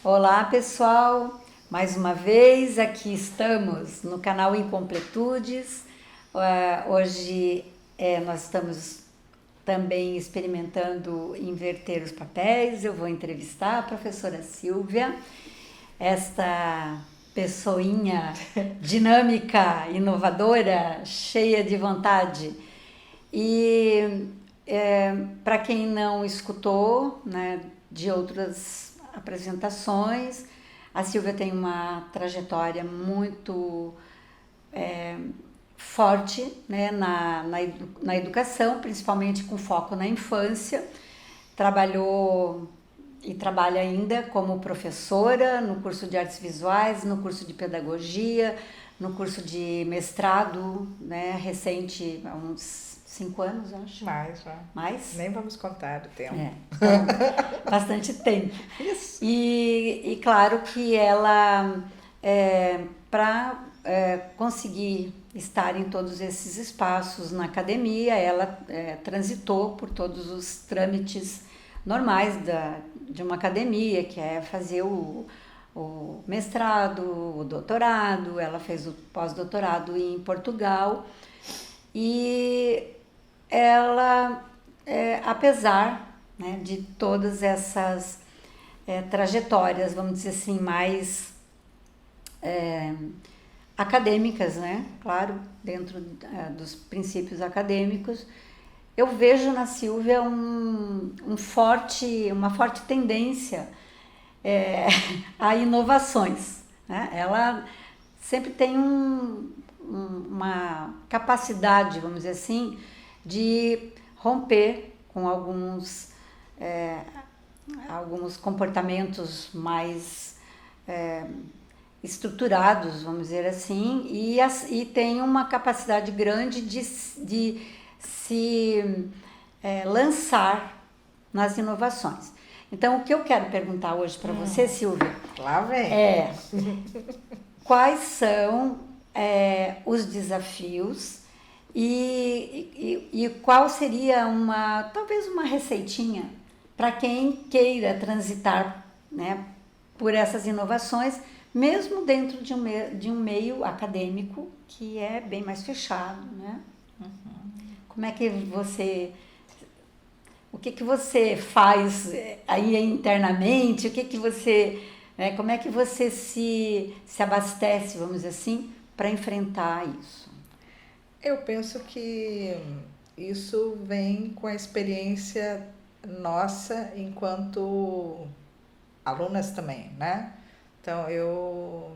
Olá, pessoal! Mais uma vez aqui estamos no canal Incompletudes. Hoje nós estamos também experimentando inverter os papéis. Eu vou entrevistar a professora Silvia, esta pessoinha dinâmica, inovadora, cheia de vontade. E para quem não escutou, né, de outras apresentações, a Silvia tem uma trajetória muito forte, né, na educação, principalmente com foco na infância. Trabalhou e trabalha ainda como professora no curso de artes visuais, no curso de pedagogia, no curso de mestrado, né, recente, há uns 5 anos, acho. Mais, já. Mais? Nem vamos contar o tempo. Então, bastante tempo. Isso. E claro que ela, para conseguir estar em todos esses espaços na academia, ela transitou por todos os trâmites normais de uma academia, que é fazer o mestrado, o doutorado. Ela fez o pós-doutorado em Portugal e ela, apesar, né, de todas essas trajetórias, vamos dizer assim, mais acadêmicas, né? Claro, dentro dos princípios acadêmicos, eu vejo na Silvia uma forte tendência a inovações, né? Ela sempre tem uma capacidade, vamos dizer assim, de romper com alguns comportamentos mais estruturados, vamos dizer assim, e tem uma capacidade grande de se lançar nas inovações. Então, o que eu quero perguntar hoje para você, Silvia, Lá vem. Quais são os desafios e qual seria talvez uma receitinha para quem queira transitar, né, por essas inovações, mesmo dentro de um meio acadêmico que é bem mais fechado, né? Como é que o que você faz aí internamente? Como é que você se abastece, vamos dizer assim, para enfrentar isso? Eu penso que isso vem com a experiência nossa enquanto alunas também, né? Então, eu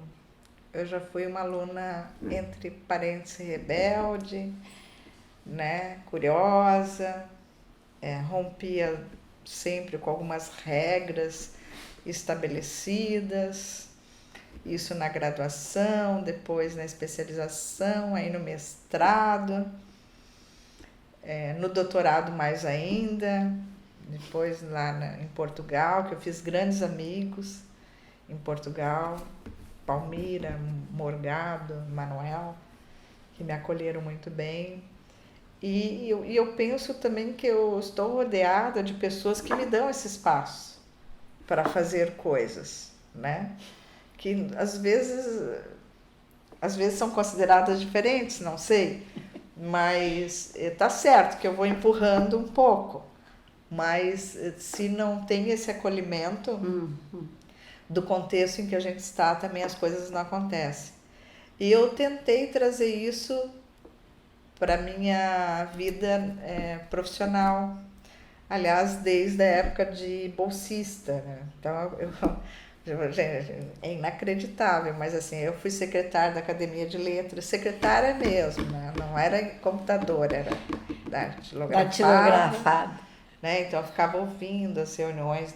já fui uma aluna, entre parênteses, rebelde, né? Curiosa, rompia sempre com algumas regras estabelecidas, isso na graduação, depois na especialização, aí no mestrado, no doutorado mais ainda, depois lá em Portugal, que eu fiz grandes amigos em Portugal, Palmira, Morgado, Manuel, que me acolheram muito bem. E eu penso também que eu estou rodeada de pessoas que me dão esse espaço para fazer coisas, né? Que às vezes são consideradas diferentes, não sei, mas tá certo que eu vou empurrando um pouco, mas se não tem esse acolhimento do contexto em que a gente está, também as coisas não acontecem. E eu tentei trazer isso para minha vida profissional, aliás, desde a época de bolsista, né? Então, é inacreditável, mas assim, eu fui secretária da Academia de Letras, secretária mesmo, né? Não era computador, era datilografada. Né? Então, eu ficava ouvindo as reuniões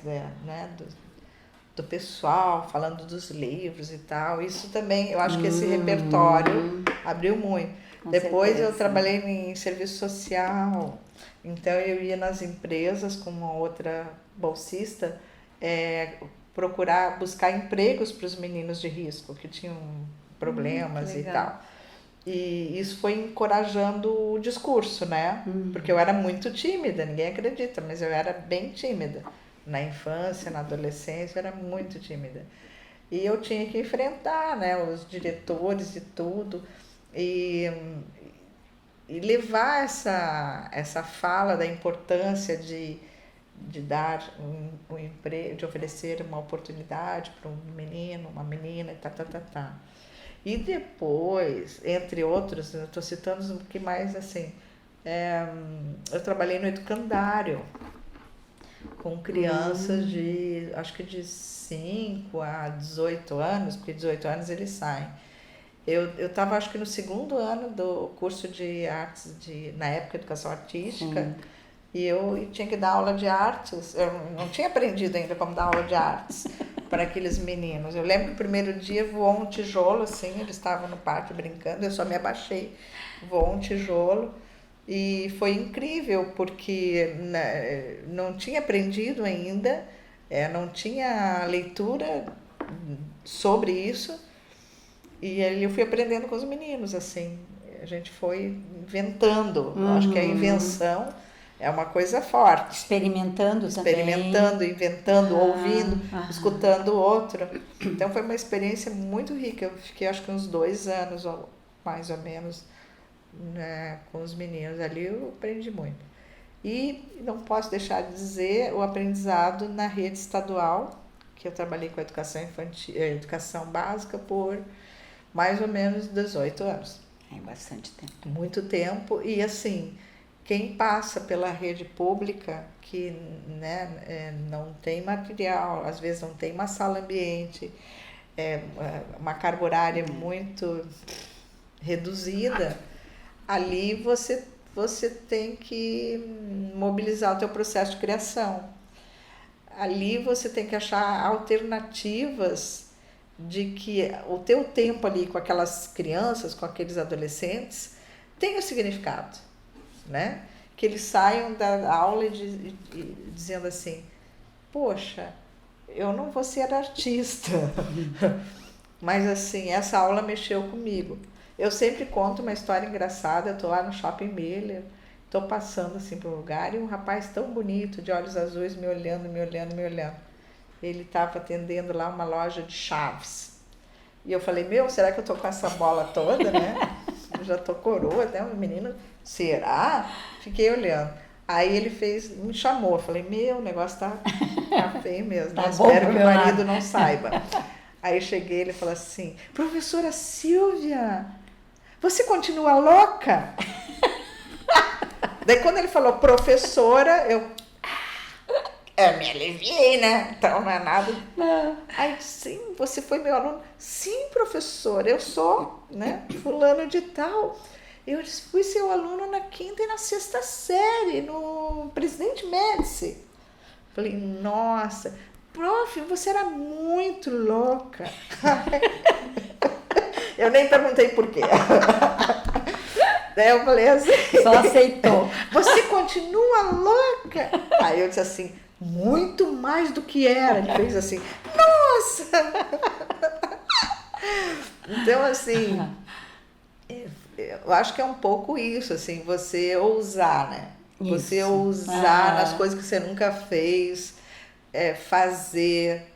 do pessoal, falando dos livros e tal. Isso também, eu acho que esse repertório abriu muito. Depois eu trabalhei em serviço social, então eu ia nas empresas com uma outra bolsista buscar empregos para os meninos de risco que tinham problemas e tal. E isso foi encorajando o discurso, né? Porque eu era muito tímida, ninguém acredita, mas eu era bem tímida, na infância, na adolescência, eu era muito tímida. E eu tinha que enfrentar, né, os diretores e tudo, e, e levar essa fala da importância de dar um emprego, de oferecer uma oportunidade para um menino, uma menina, tá. E depois, entre outros, eu estou citando um pouquinho mais assim, eu trabalhei no educandário com crianças de, acho que de 5 a 18 anos, porque 18 anos eles saem. Eu estava, acho que no segundo ano do curso de artes, na época, educação artística, Sim. e eu tinha que dar aula de artes. Eu não tinha aprendido ainda como dar aula de artes para aqueles meninos. Eu lembro que o primeiro dia voou um tijolo, assim, eles estavam no pátio brincando, eu só me abaixei, voou um tijolo. E foi incrível, porque não tinha aprendido ainda, não tinha leitura sobre isso, e aí eu fui aprendendo com os meninos, assim, a gente foi inventando. Acho que a invenção é uma coisa forte. Experimentando Inventando, ouvindo, escutando o outro. Então foi uma experiência muito rica. Eu fiquei acho que uns 2 anos, ou mais ou menos, né, com os meninos ali, eu aprendi muito. E não posso deixar de dizer o aprendizado na rede estadual, que eu trabalhei com a educação infantil, educação básica por mais ou menos 18 anos. É bastante tempo. Muito tempo. E assim, quem passa pela rede pública, que, né, não tem material, às vezes não tem uma sala ambiente, uma carga horária muito reduzida, ali você tem que mobilizar o teu processo de criação. Ali você tem que achar alternativas de que o teu tempo ali com aquelas crianças, com aqueles adolescentes, tenha um significado, né? Que eles saiam da aula dizendo assim, poxa, eu não vou ser artista, mas assim, essa aula mexeu comigo. Eu sempre conto uma história engraçada. Eu tô lá no Shopping Miller, tô passando assim por um lugar e um rapaz tão bonito, de olhos azuis, me olhando. Ele estava atendendo lá uma loja de chaves. E eu falei, será que eu tô com essa bola toda, né? Eu já tô coroa, até um menino, será? Fiquei olhando. Aí ele me chamou, eu falei, o negócio tá feio mesmo, Tá espero bom, que o marido não saiba. Aí cheguei, ele falou assim, professora Silvia, você continua louca? Daí quando ele falou professora, eu me aliviei, né? Então não é nada. Não. Aí, sim, você foi meu aluno? Sim, professora, eu sou, né? Fulano de tal. Eu fui seu aluno na 5ª e na 6ª série, no Presidente Médici. Falei, nossa, prof, você era muito louca. Eu nem perguntei por quê. Daí eu falei assim... Só aceitou. Você continua louca? Aí eu disse assim, muito mais do que era. Ele fez assim, nossa! Então, assim, eu acho que é um pouco isso, assim, você ousar, né? Isso. Você ousar nas coisas que você nunca fez, fazer...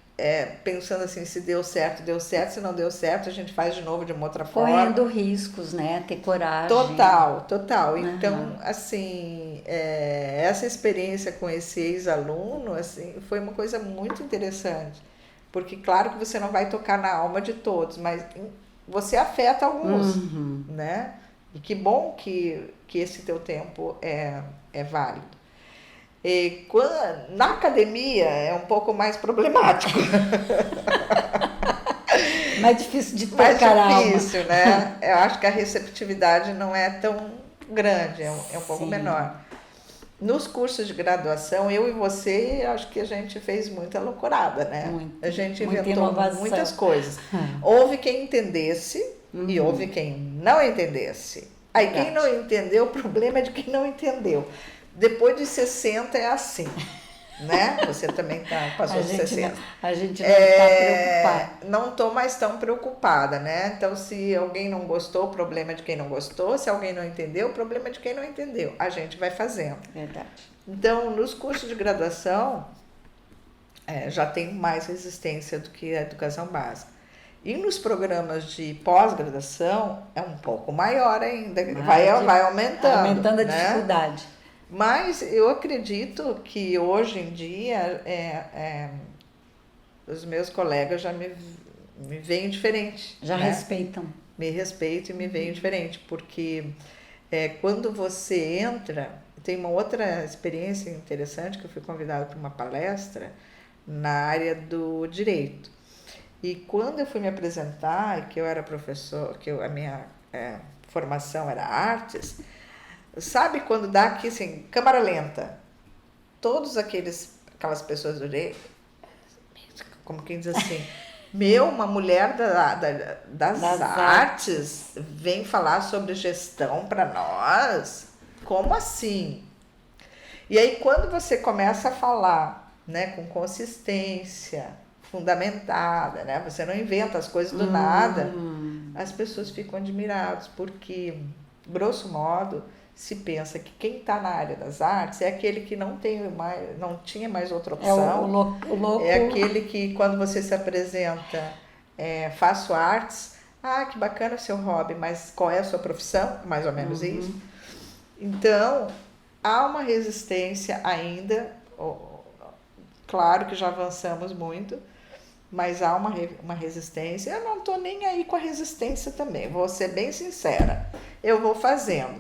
pensando assim, se deu certo, se não deu certo, a gente faz de novo de uma outra forma. Correndo riscos, né? Ter coragem. Total. Então, assim, essa experiência com esse ex-aluno, assim, foi uma coisa muito interessante. Porque, claro que você não vai tocar na alma de todos, mas você afeta alguns, né? E que bom que esse teu tempo é válido. E na academia é um pouco mais problemático. Mais difícil de Mais tocar difícil, né? Eu acho que a receptividade não é tão grande, é um pouco menor. Nos cursos de graduação, eu e você, acho que a gente fez muita loucurada, né? A gente inventou muitas coisas. Houve quem entendesse e houve quem não entendesse. Aí quem não entendeu, o problema é de quem não entendeu. Depois de 60 é assim, né? Você também passou de 60. A gente não está preocupada. Não estou mais tão preocupada, né? Então, se alguém não gostou, o problema é de quem não gostou. Se alguém não entendeu, o problema é de quem não entendeu. A gente vai fazendo. Verdade. Então, nos cursos de graduação, já tem mais resistência do que a educação básica. E nos programas de pós-graduação é um pouco maior ainda, vai aumentando. Aumentando a né? dificuldade. Mas eu acredito que hoje em dia os meus colegas já me veem diferente. Já né? respeitam. Me respeitam e me veem diferente, porque quando você entra, tem uma outra experiência interessante que eu fui convidada para uma palestra na área do direito. E quando eu fui me apresentar, que eu era professor, a minha formação era artes, sabe quando dá aqui assim, câmara lenta, todos aquelas pessoas do direito, como quem diz assim, uma mulher das artes vem falar sobre gestão para nós? Como assim? E aí quando você começa a falar, né, com consistência, fundamentada, né? Você não inventa as coisas do nada. As pessoas ficam admiradas, porque, grosso modo, se pensa que quem está na área das artes é aquele que não tinha mais outra opção. O louco. É aquele que, quando você se apresenta, faço artes, que bacana o seu hobby, mas qual é a sua profissão? Mais ou menos isso. Então, há uma resistência ainda, claro que já avançamos muito, mas há uma resistência. Eu não estou nem aí com a resistência também, vou ser bem sincera. Eu vou fazendo.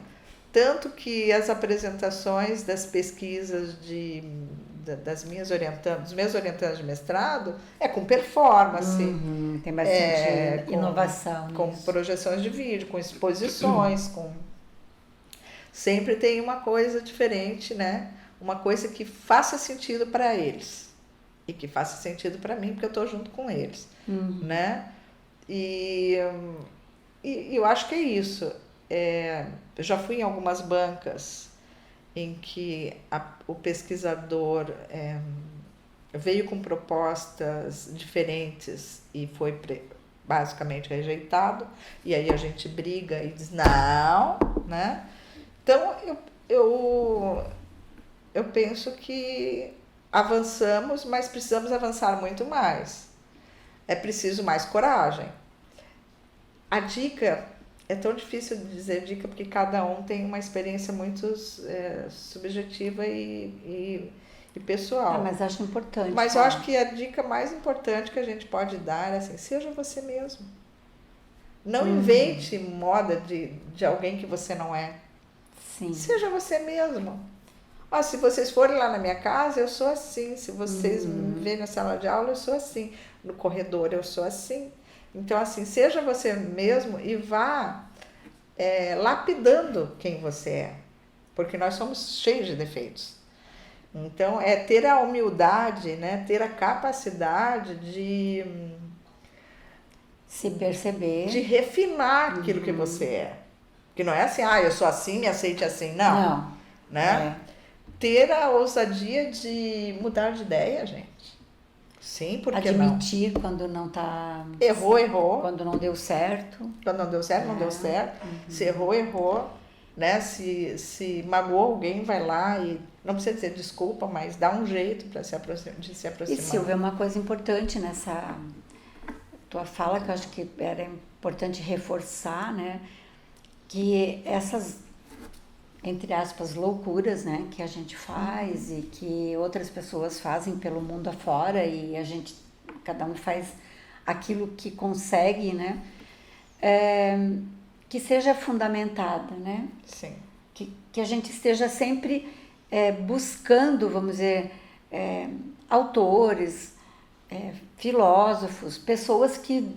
Tanto que as apresentações das pesquisas dos meus orientandos de mestrado é com performance. Tem bastante inovação. Com projeções de vídeo, com exposições, sempre tem uma coisa diferente, né? Uma coisa que faça sentido para eles. E que faça sentido para mim, porque eu estou junto com eles, né? E eu acho que é isso. Eu já fui em algumas bancas em que o pesquisador veio com propostas diferentes e foi basicamente rejeitado, e aí a gente briga e diz não, né? Então, eu penso que avançamos, mas precisamos avançar muito mais. É preciso mais coragem. A dica, é tão difícil de dizer dica, porque cada um tem uma experiência muito subjetiva e pessoal. Mas acho importante. Mas eu acho que a dica mais importante que a gente pode dar é assim, seja você mesmo. Não invente moda de alguém que você não é. Sim. Seja você mesmo. Se vocês forem lá na minha casa, eu sou assim. Se vocês me verem na sala de aula, eu sou assim. No corredor, eu sou assim. Então, assim, seja você mesmo e vá lapidando quem você é. Porque nós somos cheios de defeitos. Então, ter a humildade, né? Ter a capacidade de se perceber. De refinar aquilo que você é. Que não é assim, eu sou assim, me aceite assim. Não. Né? Ter a ousadia de mudar de ideia, gente. Sim, porque admitir quando não tá... Errou. Quando não deu certo. Quando não deu certo, não deu certo. Se errou. Né? Se magoou alguém, vai lá e... Não precisa dizer desculpa, mas dá um jeito de se aproximar. E, Silvia, uma coisa importante nessa tua fala, que eu acho que era importante reforçar, né? Que essas, entre aspas, loucuras, né, que a gente faz e que outras pessoas fazem pelo mundo afora e cada um faz aquilo que consegue, né, que seja fundamentada, né? Sim. Que a gente esteja sempre buscando, vamos dizer, autores, filósofos, pessoas que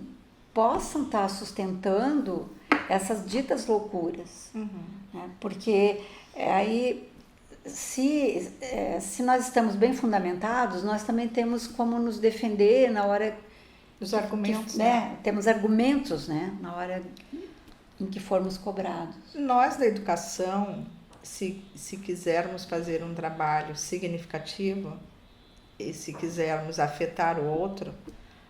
possam estar sustentando essas ditas loucuras, né? Porque aí, se nós estamos bem fundamentados, nós também temos como nos defender na hora dos argumentos, né? Temos argumentos, né? Na hora em que formos cobrados. Nós da educação, se quisermos fazer um trabalho significativo e se quisermos afetar o outro,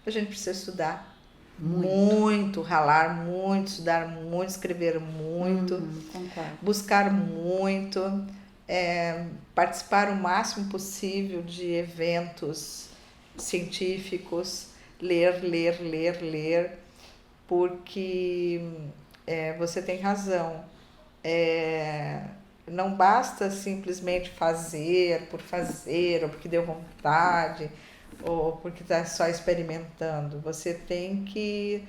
a gente precisa estudar. Muito, ralar muito, estudar muito, escrever muito, buscar muito, participar o máximo possível de eventos científicos, ler, porque você tem razão. Não basta simplesmente fazer, ou porque deu vontade, ou porque está só experimentando. Você tem que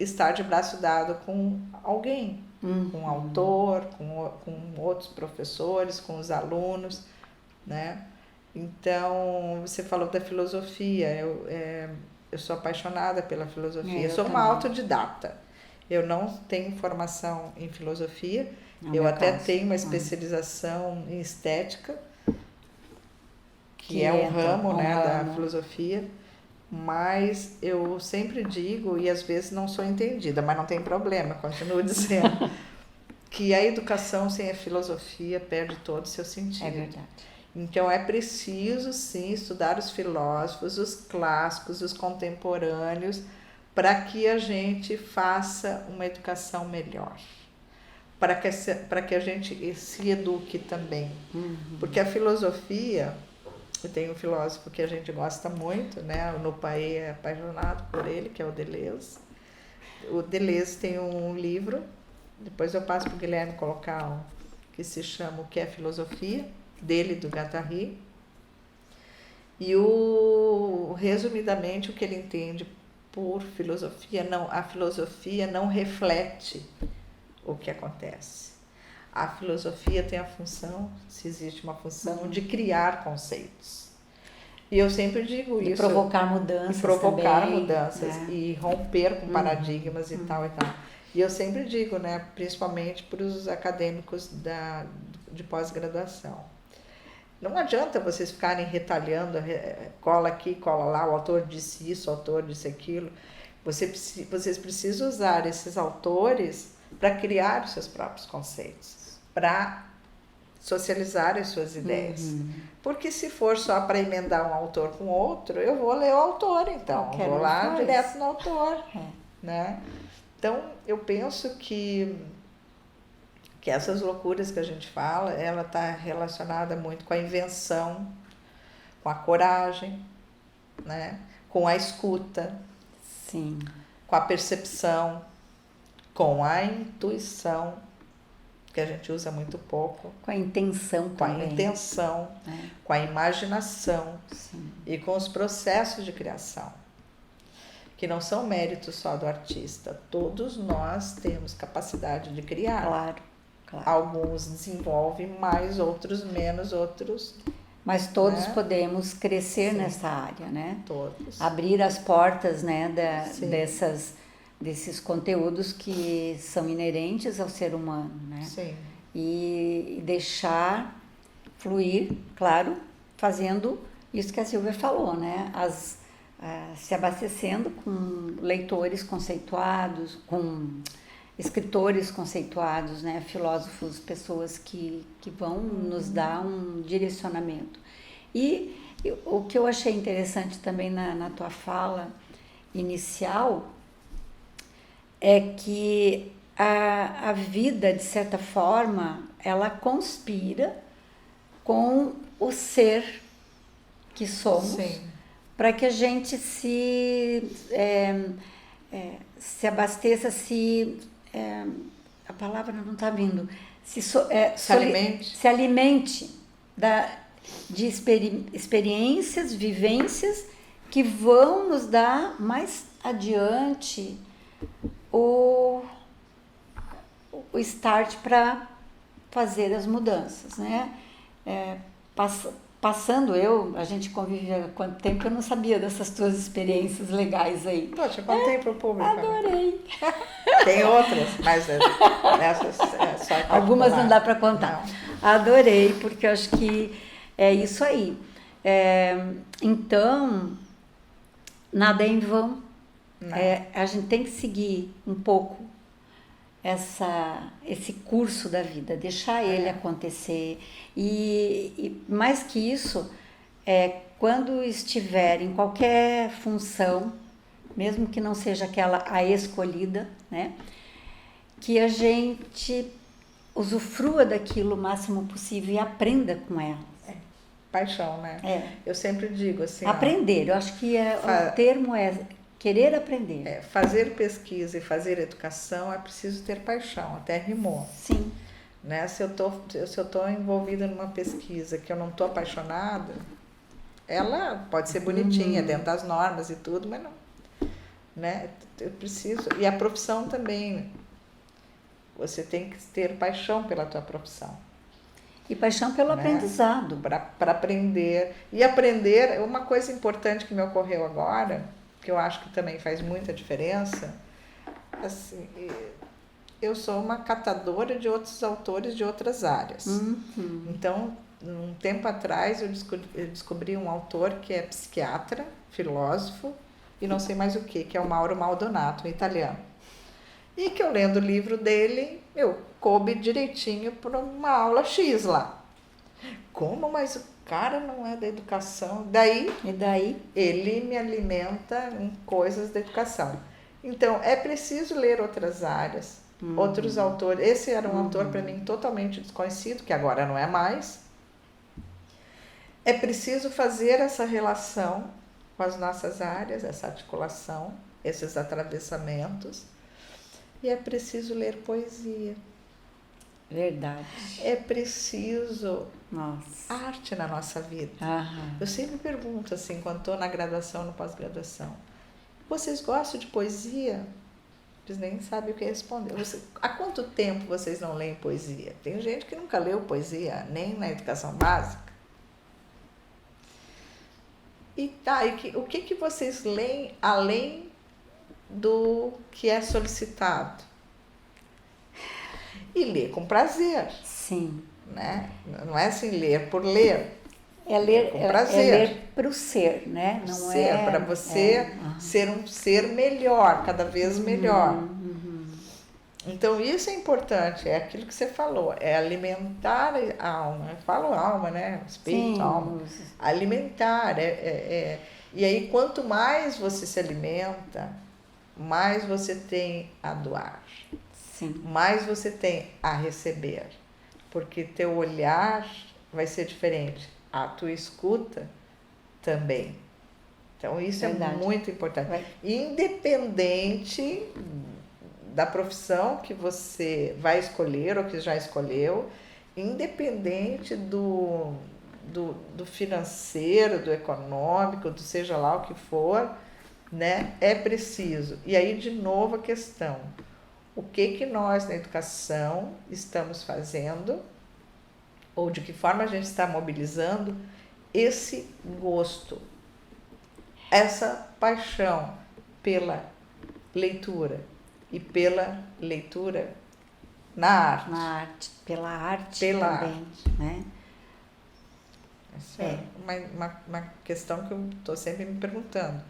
estar de braço dado com alguém, com um autor, com outros professores, com os alunos, né? Então, você falou da filosofia. Eu sou apaixonada pela filosofia. Eu sou uma autodidata. Eu não tenho formação em filosofia. Eu até tenho uma especialização em estética, que é um ramo, né, da filosofia. Mas eu sempre digo, e às vezes não sou entendida, mas não tem problema, continuo dizendo, que a educação sem a filosofia perde todo o seu sentido. É verdade. Então é preciso, sim, estudar os filósofos, os clássicos, os contemporâneos, para que a gente faça uma educação melhor. Para que a gente se eduque também. Porque a filosofia, eu tenho um filósofo que a gente gosta muito, né? O Nupaê é apaixonado por ele, que é o Deleuze. O Deleuze tem um livro, depois eu passo para o Guilherme colocar, que se chama O que é Filosofia, dele, do Guattari. E resumidamente, o que ele entende por filosofia, a filosofia não reflete o que acontece. A filosofia tem a função, se existe uma função, de criar conceitos. E eu sempre digo isso. E provocar mudanças. E provocar também, mudanças, e romper com paradigmas e tal e tal. E eu sempre digo, né, principalmente para os acadêmicos de pós-graduação. Não adianta vocês ficarem retalhando, cola aqui, cola lá, o autor disse isso, o autor disse aquilo. Vocês precisam usar esses autores para criar os seus próprios conceitos, para socializar as suas ideias. Porque se for só para emendar um autor com outro, eu vou ler o autor, então. Vou lá direto no autor. Né? Então, eu penso que essas loucuras que a gente fala, ela está relacionada muito com a invenção, com a coragem, né? Com a escuta, sim, com a percepção, com a intuição, que a gente usa muito pouco. Com a intenção também. Com a intenção, com a imaginação, sim, e com os processos de criação, que não são méritos só do artista. Todos nós temos capacidade de criar. Claro. Alguns desenvolvem mais, outros menos, outros... Mas todos podemos crescer nessa área, né? Todos. Abrir as portas, né, desses conteúdos que são inerentes ao ser humano, né? Sim. E deixar fluir, claro, fazendo isso que a Silvia falou, né? Se abastecendo com leitores conceituados, com escritores conceituados, né? Filósofos, pessoas que vão nos dar um direcionamento. E o que eu achei interessante também na tua fala inicial é que a vida, de certa forma, ela conspira com o ser que somos, para que a gente se abasteça, a palavra não está vindo, se alimente de experiências, vivências que vão nos dar mais adiante o start para fazer as mudanças, né? A gente convive há quanto tempo, eu não sabia dessas tuas experiências legais aí. Poxa, contei para o público. Adorei. Tem outras, mas essas só é algumas não dá para contar. Não. Adorei, porque eu acho que é isso aí. Então, nada é em vão. A gente tem que seguir um pouco esse curso da vida, deixar ele acontecer. E mais que isso, quando estiver em qualquer função, mesmo que não seja aquela a escolhida, né, que a gente usufrua daquilo o máximo possível e aprenda com ela. paixão, né? Eu sempre digo assim... Aprender, eu acho que o termo é querer aprender. Fazer pesquisa e fazer educação é preciso ter paixão, até rimou. Sim. Né? Se eu tô envolvida numa pesquisa que eu não tô apaixonada, ela pode ser bonitinha, dentro das normas e tudo, mas não. Né? Eu preciso... E a profissão também. Você tem que ter paixão pela tua profissão. E paixão pelo aprendizado. Para aprender. E aprender, uma coisa importante que me ocorreu agora, que eu acho que também faz muita diferença, assim, eu sou uma catadora de outros autores de outras áreas. Então, um tempo atrás, eu descobri um autor que é psiquiatra, filósofo, e não sei mais o que é o Mauro Maldonato, um italiano. E que eu lendo o livro dele, eu coube direitinho para uma aula X lá. Como? Mas o cara não é da educação. E daí? Ele me alimenta em coisas da educação. Então, é preciso ler outras áreas, outros autores. Esse era um autor para mim totalmente desconhecido, que agora não é mais. É preciso fazer essa relação com as nossas áreas, essa articulação, esses atravessamentos. E é preciso ler poesia. Verdade. É preciso Nossa. arte na nossa vida. Aham. Eu sempre pergunto assim, quando estou na graduação, na pós-graduação, vocês gostam de poesia? Eles nem sabem o que responder. Há quanto tempo vocês não leem poesia? Tem gente que nunca leu poesia, nem na educação básica. E tá, o que vocês leem além do que é solicitado? E ler com prazer. Sim. Né? Não é assim ler por ler. É ler com prazer. É ler para o ser, né? Não ser, para você ser um ser melhor, cada vez melhor. Então isso é importante, é aquilo que você falou, é alimentar a alma. Eu falo alma, né? Espírito, alma. Alimentar. E aí, quanto mais você se alimenta, mais você tem a doar. Sim. Mais você tem a receber. Porque teu olhar vai ser diferente. A tua escuta também. Então, isso é muito importante. Independente da profissão que você vai escolher ou que já escolheu, independente do financeiro, do econômico, do seja lá o que for, né? É preciso. E aí, de novo, a questão. O que nós, na educação, estamos fazendo, ou de que forma a gente está mobilizando esse gosto, essa paixão pela leitura e pela leitura na arte. Pela arte pela também, arte. Né? Essa é uma questão que eu estou sempre me perguntando.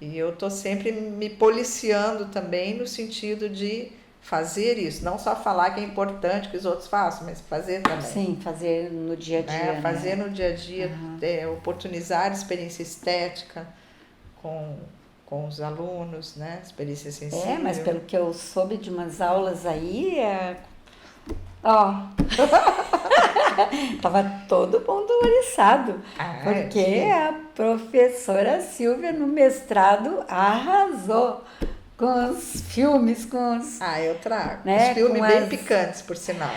E eu estou sempre me policiando também no sentido de fazer isso. Não só falar que é importante que os outros façam, mas fazer também. Sim, fazer no dia a dia. Fazer no dia a dia, oportunizar experiência estética com os alunos, né? Experiência sensível. Mas pelo que eu soube de umas aulas aí, tava todo mundo oriçado, porque a professora Silvia no mestrado arrasou com os filmes, com os... eu trago. Né, os filmes bem picantes, por sinal.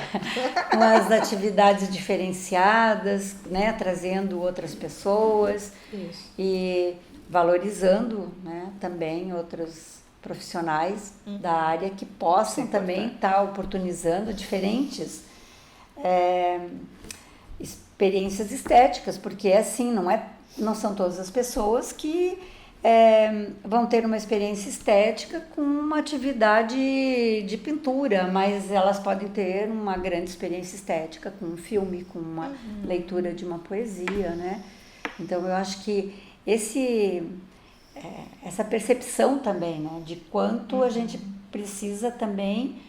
Com as atividades diferenciadas, né, trazendo outras pessoas. Isso. E valorizando, né, também outros profissionais da área que possam também estar oportunizando diferentes experiências estéticas, porque assim, não são todas as pessoas que vão ter uma experiência estética com uma atividade de pintura, mas elas podem ter uma grande experiência estética com um filme, com uma leitura de uma poesia, né? Então eu acho que essa percepção também, né, de quanto a gente precisa também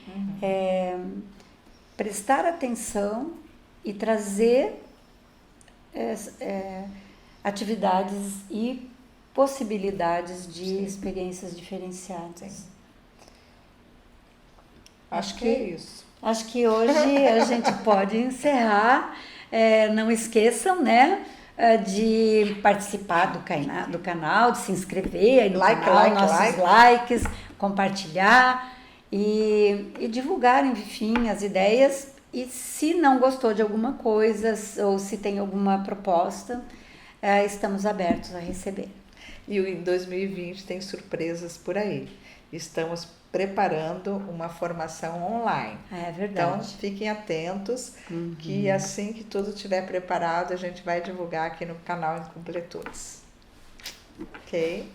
prestar atenção e trazer atividades e possibilidades de experiências diferenciadas. Sim. Acho que é isso. Acho que hoje a gente pode encerrar não esqueçam, né, de participar do canal, de se inscrever aí no canal, nossos likes, compartilhar e divulgar, enfim, as ideias. E se não gostou de alguma coisa ou se tem alguma proposta, estamos abertos a receber. E em 2020 tem surpresas por aí. Estamos preparando uma formação online. É verdade. Então, fiquem atentos, que assim que tudo estiver preparado, a gente vai divulgar aqui no canal Incompletudes. Ok?